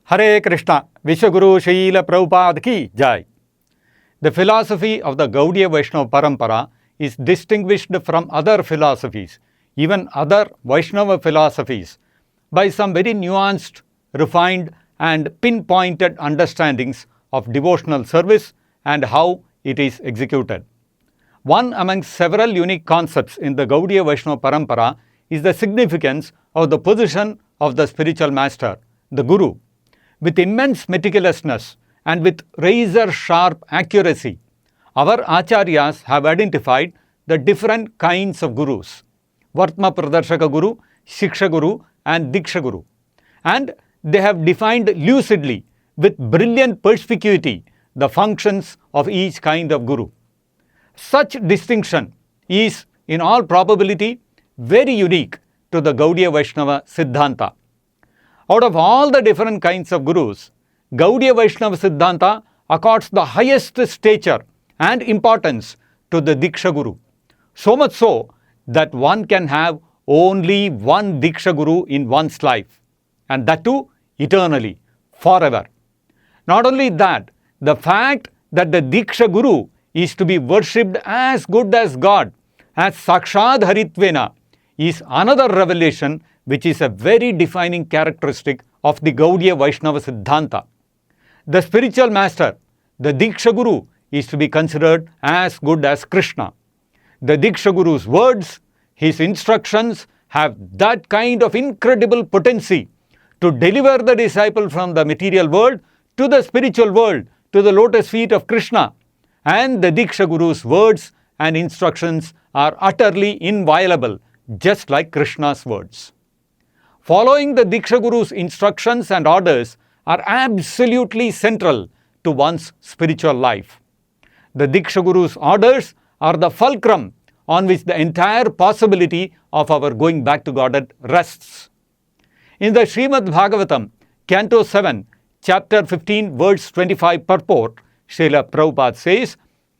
Hare Krishna, Vishwaguru Srila Prabhupada ki Jai. The philosophy of the Gaudiya Vaisnava Parampara is distinguished from other philosophies, even other Vaishnava philosophies, by some very nuanced, refined and pinpointed understandings of devotional service and how it is executed. One among several unique concepts in the Gaudiya Vaisnava Parampara is the significance of the position of the spiritual master, the Guru. With immense meticulousness and with razor-sharp accuracy, our Acharyas have identified the different kinds of Gurus, Vartma Pradarshaka Guru, Shiksha Guru and Diksha-guru. And they have defined lucidly, with brilliant perspicuity, the functions of each kind of Guru. Such distinction is, in all probability, very unique to the Gaudiya Vaisnava siddhanta. Out of all the different kinds of Gurus, Gaudiya Vaisnava siddhanta accords the highest stature and importance to the diksha-guru. So much so that one can have only one diksha-guru in one's life, and that too eternally, forever. Not only that, the fact that the diksha-guru is to be worshipped as good as God, as Sakshad Haritvena, is another revelation which is a very defining characteristic of the Gaudiya Vaisnava siddhanta. The spiritual master, the diksha-guru, is to be considered as good as Krishna. The diksha-guru's words, his instructions, have that kind of incredible potency to deliver the disciple from the material world to the spiritual world, to the lotus feet of Krishna. And the diksha-guru's words and instructions are utterly inviolable, just like Krishna's words. Following the diksha-guru's instructions and orders are absolutely central to one's spiritual life. The diksha-guru's orders are the fulcrum on which the entire possibility of our going back to Godhead rests. In the Srimad Bhagavatam, Canto 7, Chapter 15, verse 25 purport, Srila Prabhupada says,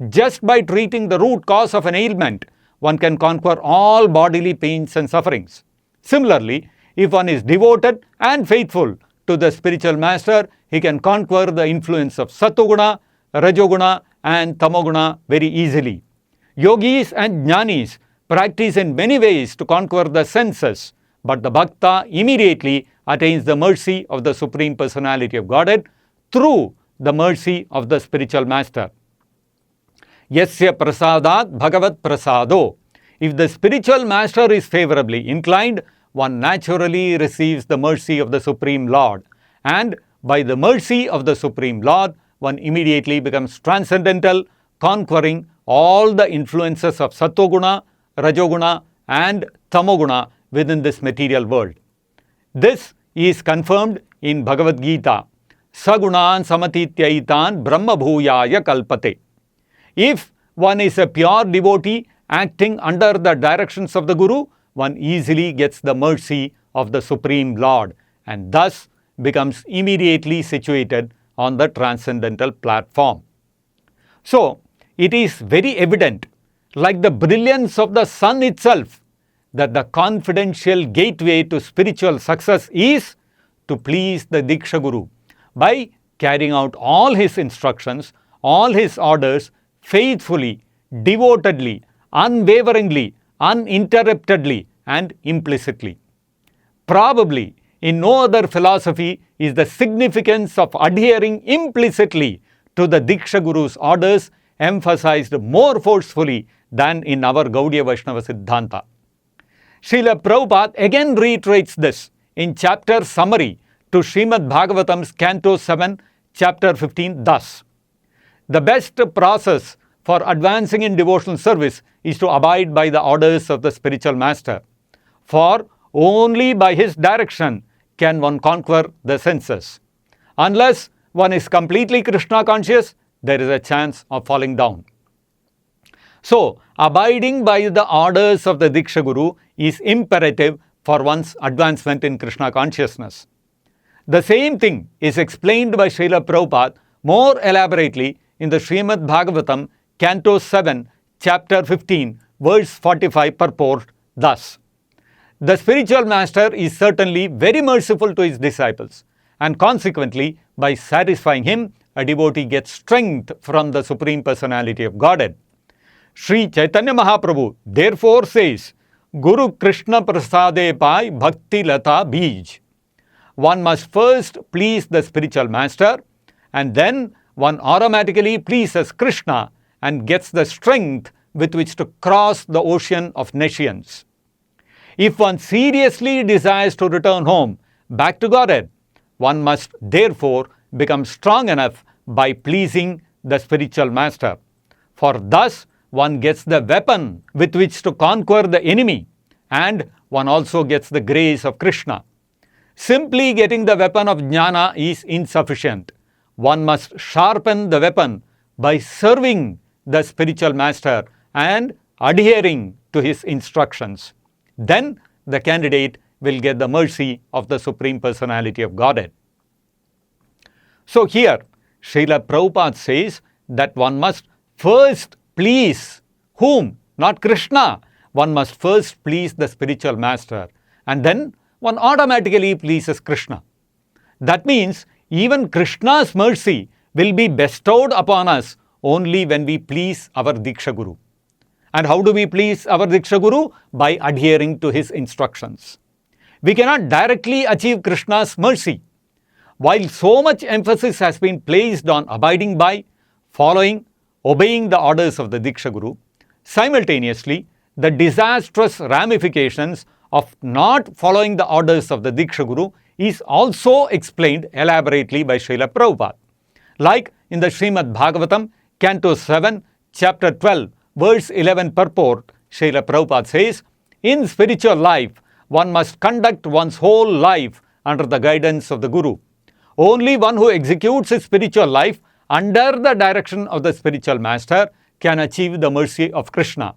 just by treating the root cause of an ailment, one can conquer all bodily pains and sufferings. Similarly, if one is devoted and faithful to the spiritual master, he can conquer the influence of Sattoguna, Rajoguna and Tamoguna very easily. Yogis and Jnanis practice in many ways to conquer the senses, but the Bhakta immediately attains the mercy of the Supreme Personality of Godhead through the mercy of the spiritual master. Yasya prasadat bhagavat prasado. If the spiritual master is favorably inclined, one naturally receives the mercy of the Supreme Lord. And by the mercy of the Supreme Lord, one immediately becomes transcendental, conquering all the influences of Sattoguna, Rajoguna and Tamoguna within this material world. This is confirmed in Bhagavad-gita. Sagunan samatityaitan brahma bhuyaya kalpate. If one is a pure devotee acting under the directions of the Guru, one easily gets the mercy of the Supreme Lord and thus becomes immediately situated on the transcendental platform. So, it is very evident, like the brilliance of the sun itself, that the confidential gateway to spiritual success is to please the diksha-guru by carrying out all his instructions, all his orders faithfully, devotedly, unwaveringly, uninterruptedly and implicitly. Probably in no other philosophy is the significance of adhering implicitly to the diksha-guru's orders emphasized more forcefully than in our Gaudiya Vaisnava siddhanta. Srila Prabhupada again reiterates this in chapter summary to Srimad Bhagavatam's Canto 7, Chapter 15 thus. The best process for advancing in devotional service is to abide by the orders of the spiritual master. For only by his direction can one conquer the senses. Unless one is completely Krishna conscious, there is a chance of falling down. So, abiding by the orders of the diksha-guru is imperative for one's advancement in Krishna consciousness. The same thing is explained by Srila Prabhupada more elaborately in the Srimad Bhagavatam, Canto 7, Chapter 15, verse 45 purport thus. The spiritual master is certainly very merciful to his disciples and consequently, by satisfying him, a devotee gets strength from the Supreme Personality of Godhead. Sri Chaitanya Mahaprabhu therefore says, Guru Krishna Prasade Pai Bhakti Lata Bij. One must first please the spiritual master, and then one automatically pleases Krishna and gets the strength with which to cross the ocean of nescience. If one seriously desires to return home, back to Godhead, one must therefore become strong enough by pleasing the spiritual master. For thus one gets the weapon with which to conquer the enemy, and one also gets the grace of Krishna. Simply getting the weapon of jnana is insufficient. One must sharpen the weapon by serving the spiritual master and adhering to his instructions. Then the candidate will get the mercy of the Supreme Personality of Godhead. So here, Srila Prabhupada says that one must first please whom? Not Krishna. One must first please the spiritual master, and then one automatically pleases Krishna. That means even Krishna's mercy will be bestowed upon us only when we please our diksha-guru. And how do we please our diksha-guru? By adhering to his instructions. We cannot directly achieve Krishna's mercy. While so much emphasis has been placed on abiding by, following, obeying the orders of the diksha-guru, simultaneously, the disastrous ramifications of not following the orders of the diksha-guru is also explained elaborately by Srila Prabhupada. Like in the Srimad Bhagavatam, Canto 7, Chapter 12, Verse 11 purport, Srila Prabhupada says, in spiritual life, one must conduct one's whole life under the guidance of the Guru. Only one who executes his spiritual life under the direction of the spiritual master can achieve the mercy of Krishna.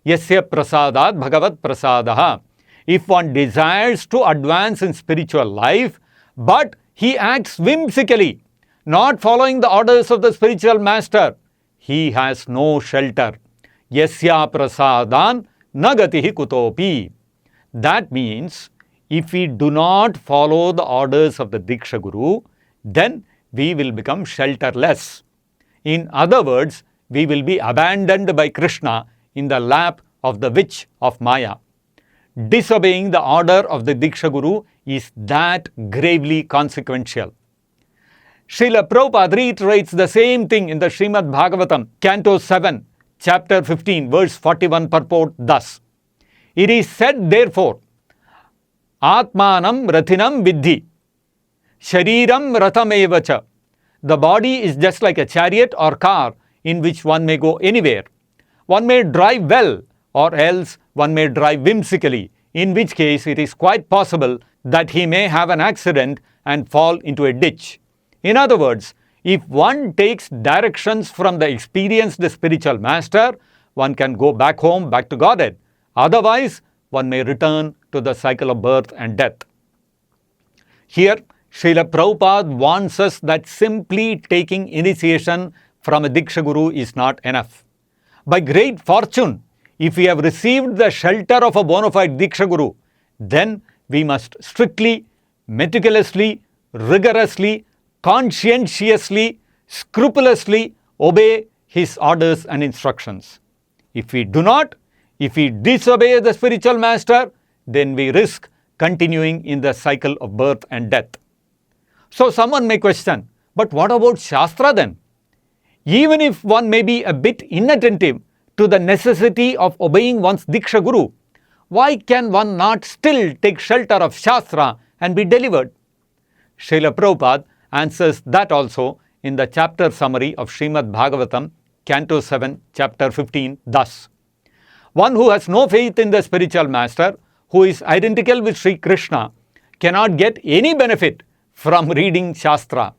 Yasya prasadat bhagavat prasadaha. If one desires to advance in spiritual life, but he acts whimsically, not following the orders of the spiritual master, he has no shelter. Yasya prasadan nagatihi kutopi. That means, if we do not follow the orders of the diksha-guru, then we will become shelterless. In other words, we will be abandoned by Krishna in the lap of the witch of Maya. Disobeying the order of the diksha-guru is that gravely consequential. Srila Prabhupada reiterates the same thing in the Srimad Bhagavatam, Canto 7, Chapter 15, Verse 41 purport thus. It is said therefore, Atmanam rathinam vidhi, shariram rathamevacha. The body is just like a chariot or car in which one may go anywhere. One may drive well, or else one may drive whimsically, in which case it is quite possible that he may have an accident and fall into a ditch. In other words, if one takes directions from the experienced spiritual master, one can go back home, back to Godhead. Otherwise, one may return to the cycle of birth and death. Here, Srila Prabhupada warns us that simply taking initiation from a diksha-guru is not enough. By great fortune, if we have received the shelter of a bona fide diksha-guru, then we must strictly, meticulously, rigorously, conscientiously, scrupulously obey his orders and instructions. If we do not, if we disobey the spiritual master, then we risk continuing in the cycle of birth and death. So someone may question, but what about Shastra then? Even if one may be a bit inattentive to the necessity of obeying one's diksha-guru, why can one not still take shelter of Shastra and be delivered? Srila Prabhupada answers that also in the chapter summary of Srimad Bhagavatam, Canto 7, Chapter 15, thus. One who has no faith in the spiritual master, who is identical with Sri Krishna, cannot get any benefit from reading Shastra.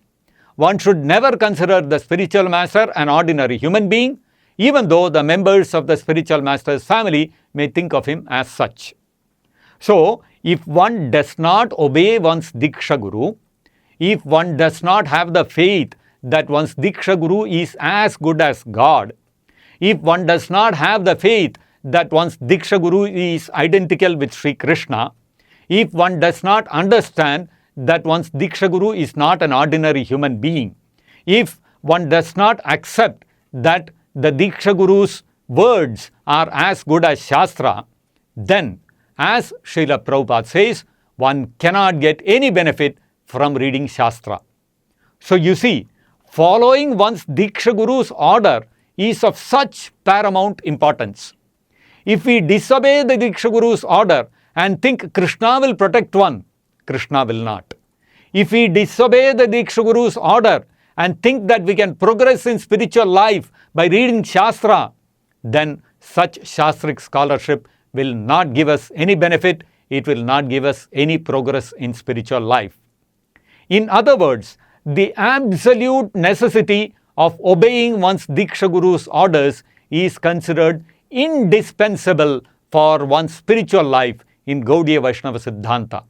One should never consider the spiritual master an ordinary human being, even though the members of the spiritual master's family may think of him as such. So, if one does not obey one's diksha-guru, if one does not have the faith that one's diksha-guru is as good as God, if one does not have the faith that one's diksha-guru is identical with Sri Krishna, if one does not understand that one's diksha-guru is not an ordinary human being, if one does not accept that the diksha-guru's words are as good as shastra, then, as Srila Prabhupada says, one cannot get any benefit from reading shastra. So you see, following one's diksha-guru's order is of such paramount importance. If we disobey the diksha-guru's order and think Krishna will protect one, Krishna will not. If we disobey the diksha-guru's order and think that we can progress in spiritual life by reading shastra, then such shastric scholarship will not give us any benefit, it will not give us any progress in spiritual life. In other words, the absolute necessity of obeying one's diksha-guru's orders is considered indispensable for one's spiritual life in Gaudiya Vaisnava siddhanta.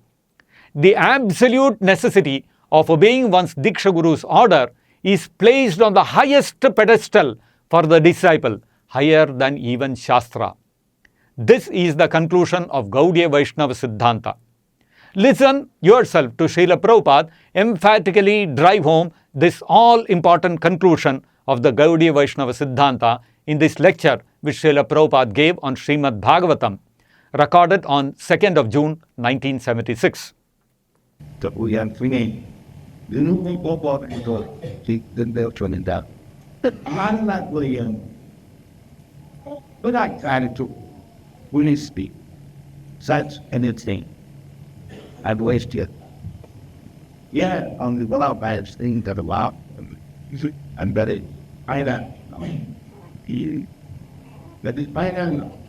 The absolute necessity of obeying one's diksha-guru's order is placed on the highest pedestal for the disciple, higher than even shastra. This is the conclusion of Gaudiya Vaisnava siddhanta. Listen yourself to Srila Prabhupada emphatically drive home this all-important conclusion of the Gaudiya Vaisnava siddhanta in this lecture which Srila Prabhupada gave on Srimad Bhagavatam, recorded on 2nd of June 1976. But I tried to really speak such anything. I've wasted. Yeah, on the well bad thing that about I'm very final. That is final.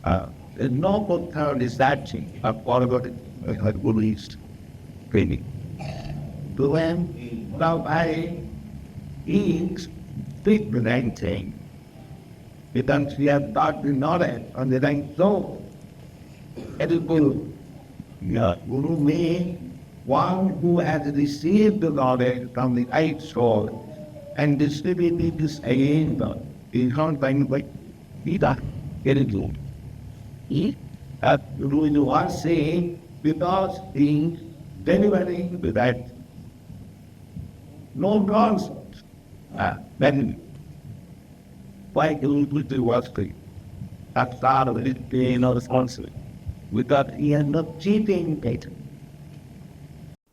The noble term is that thing of whatever had released training. To them, now I eat speak the same thing. Because we have got the knowledge on the right soul. It is Guru. Guru means one who has received the knowledge from the right soul and distributed this again in something like Gita. It is Guru. Guru was saying because he delivering the right. No nonsense. Then why do we do what's free? That's part of it being not responsible. Without he end up cheating later.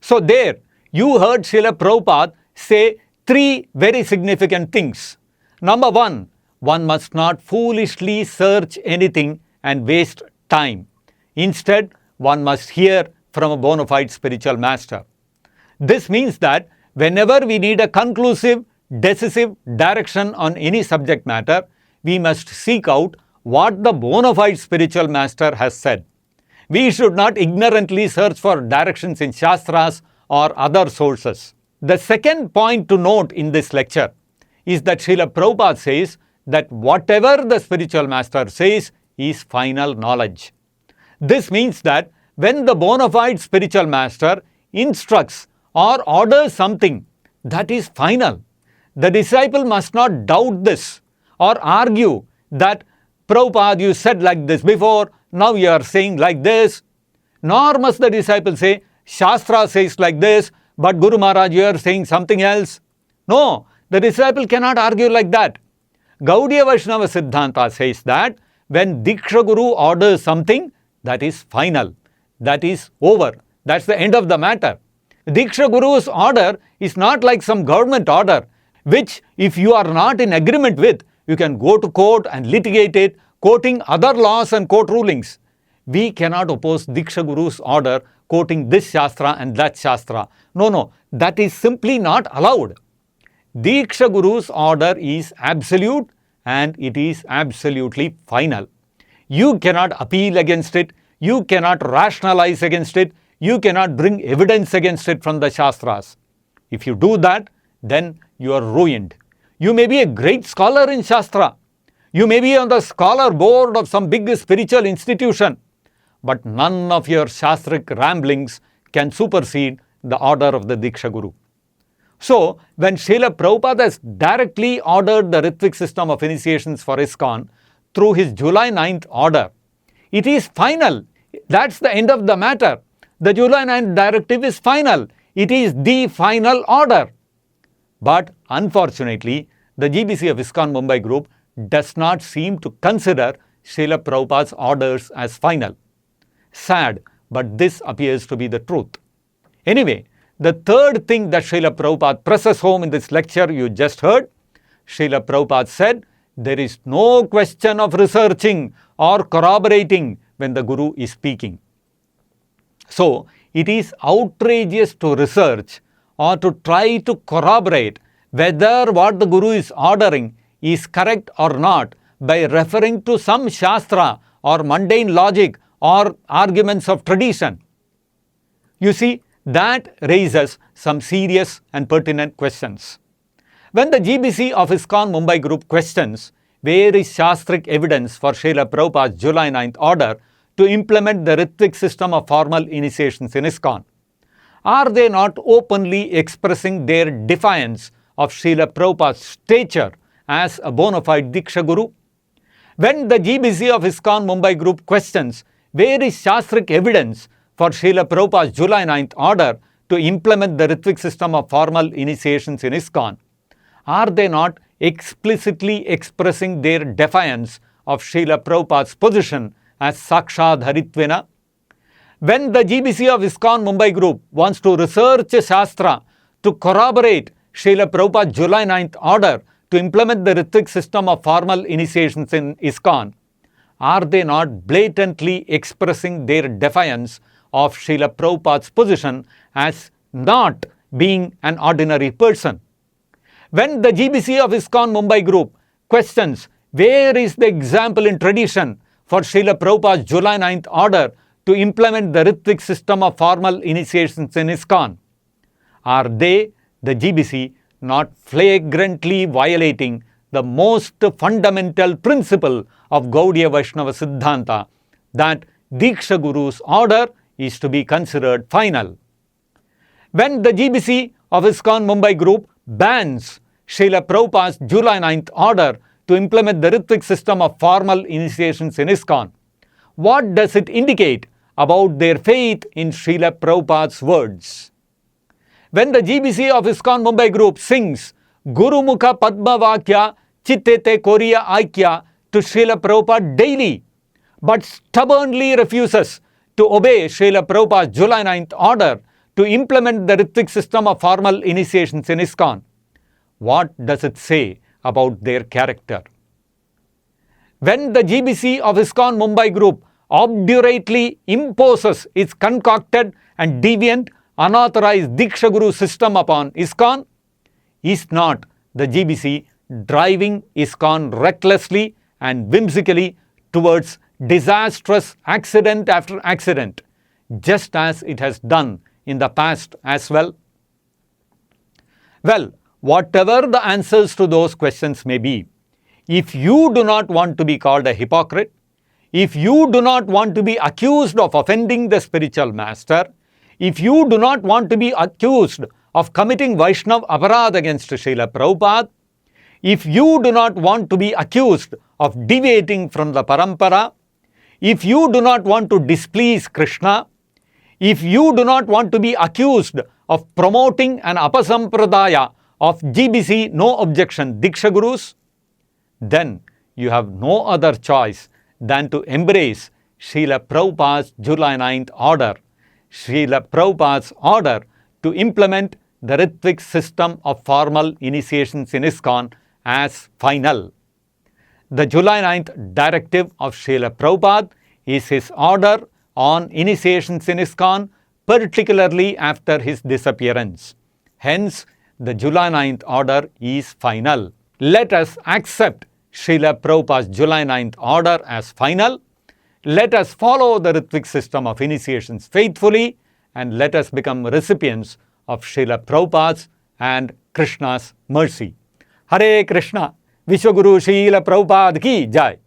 So there, you heard Srila Prabhupada say three very significant things. Number one must not foolishly search anything and waste time. Instead, one must hear from a bona fide spiritual master. This means that whenever we need a conclusive, decisive direction on any subject matter, we must seek out what the bona fide spiritual master has said. We should not ignorantly search for directions in shastras or other sources. The second point to note in this lecture is that Srila Prabhupada says that whatever the spiritual master says is final knowledge. This means that when the bona fide spiritual master instructs or orders something, that is final. The disciple must not doubt this or argue that Prabhupada, you said like this before, now you are saying like this. Nor must the disciple say, Shastra says like this, but Guru Maharaj, you are saying something else. No, the disciple cannot argue like that. Gaudiya Vaisnava siddhanta says that when diksha-guru orders something, that is final. That is over. That's the end of the matter. Diksha-guru's order is not like some government order, which if you are not in agreement with, you can go to court and litigate it, quoting other laws and court rulings. We cannot oppose Diksha-guru's order quoting this shastra and that shastra. No, that is simply not allowed. Diksha-guru's order is absolute and it is absolutely final. You cannot appeal against it, you cannot rationalize against it, you cannot bring evidence against it from the shastras. If you do that, then you are ruined. You may be a great scholar in shastra. You may be on the scholar board of some big spiritual institution. But none of your shastric ramblings can supersede the order of the Diksha-guru. So, when Srila Prabhupada has directly ordered the Ritvik system of initiations for ISKCON through his July 9th order, it is final. That's the end of the matter. The July 9th directive is final. It is the final order. But unfortunately, the GBC of ISKCON Mumbai group does not seem to consider Srila Prabhupada's orders as final. Sad, but this appears to be the truth. Anyway, the third thing that Srila Prabhupada presses home in this lecture you just heard, Srila Prabhupada said, there is no question of researching or corroborating when the Guru is speaking. So, it is outrageous to research or to try to corroborate whether what the Guru is ordering is correct or not by referring to some shastra or mundane logic or arguments of tradition. You see, that raises some serious and pertinent questions. When the GBC of ISKCON Mumbai group questions where is shastric evidence for Srila Prabhupada's July 9th order to implement the Ritvik system of formal initiations in ISKCON, are they not openly expressing their defiance of Srila Prabhupada's stature as a bona fide diksha-guru? When the GBC of ISKCON Mumbai group questions where is shastric evidence for Srila Prabhupada's July 9th order to implement the Ritvik system of formal initiations in ISKCON, are they not explicitly expressing their defiance of Srila Prabhupada's position as Sakshad Haritvena? When the GBC of ISKCON Mumbai group wants to research a shastra to corroborate Srila Prabhupada's July 9th order to implement the Ritvik system of formal initiations in ISKCON, are they not blatantly expressing their defiance of Srila Prabhupada's position as not being an ordinary person? When the GBC of ISKCON Mumbai group questions where is the example in tradition for Srila Prabhupada's July 9th order to implement the Ritvik system of formal initiations in ISKCON, are they, the GBC, not flagrantly violating the most fundamental principle of Gaudiya Vaisnava siddhanta, that diksha-guru's order is to be considered final? When the GBC of ISKCON Mumbai group bans Srila Prabhupada's July 9th order to implement the Ritvik system of formal initiations in ISKCON, what does it indicate about their faith in Srila Prabhupada's words? When the GBC of ISKCON Mumbai group sings Guru Mukha Padma Vakya Chittete Koriya Aikya to Srila Prabhupada daily, but stubbornly refuses to obey Srila Prabhupada's July 9th order to implement the Ritvik system of formal initiations in ISKCON, what does it say about their character? When the GBC of ISKCON Mumbai group obdurately imposes its concocted and deviant unauthorized diksha-guru system upon ISKCON, is not the GBC driving ISKCON recklessly and whimsically towards disastrous accident after accident, just as it has done in the past as well? Well, whatever the answers to those questions may be, if you do not want to be called a hypocrite, if you do not want to be accused of offending the spiritual master, if you do not want to be accused of committing Vaishnava aparadh against Srila Prabhupada, if you do not want to be accused of deviating from the parampara, if you do not want to displease Krishna, if you do not want to be accused of promoting an apasampradaya of GBC no objection diksha gurus, then you have no other choice than to embrace Srila Prabhupada's July 9th order, Srila Prabhupada's order to implement the Ritvik system of formal initiations in ISKCON as final. The July 9th directive of Srila Prabhupada is his order on initiations in ISKCON, particularly after his disappearance. Hence, the July 9th order is final. Let us accept Srila Prabhupada's July 9th order as final. Let us follow the Ritvik system of initiations faithfully, and let us become recipients of Srila Prabhupada's and Krishna's mercy. Hare Krishna, Vishwaguru Srila Prabhupada ki Jai.